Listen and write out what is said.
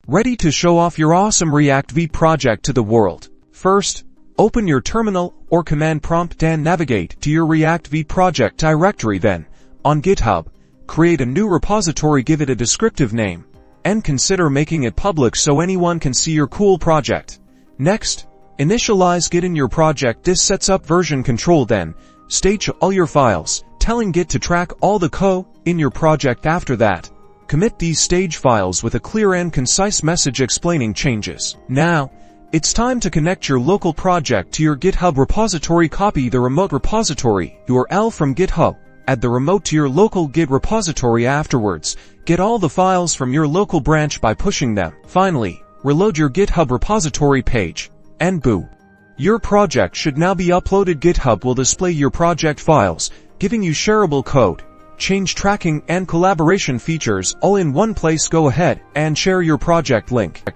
Ready to show off your awesome React Vite project to the world? First, open your terminal or command prompt and navigate to your React Vite project directory. Then, on GitHub, create a new repository, give it a descriptive name, and consider making it public so anyone can see your cool project. Next, initialize Git in your project. This sets up version control. Then, stage all your files, telling Git to track all the code in your project. After that, commit these stage files with a clear and concise message explaining changes. Now, it's time to connect your local project to your GitHub repository. Copy the remote repository URL from GitHub. Add the remote to your local Git repository. Afterwards, get all the files from your local branch by pushing them. Finally, reload your GitHub repository page, and boom! Your project should now be uploaded. GitHub will display your project files, giving you shareable code, change tracking, and collaboration features all in one place. Go ahead and share your project link.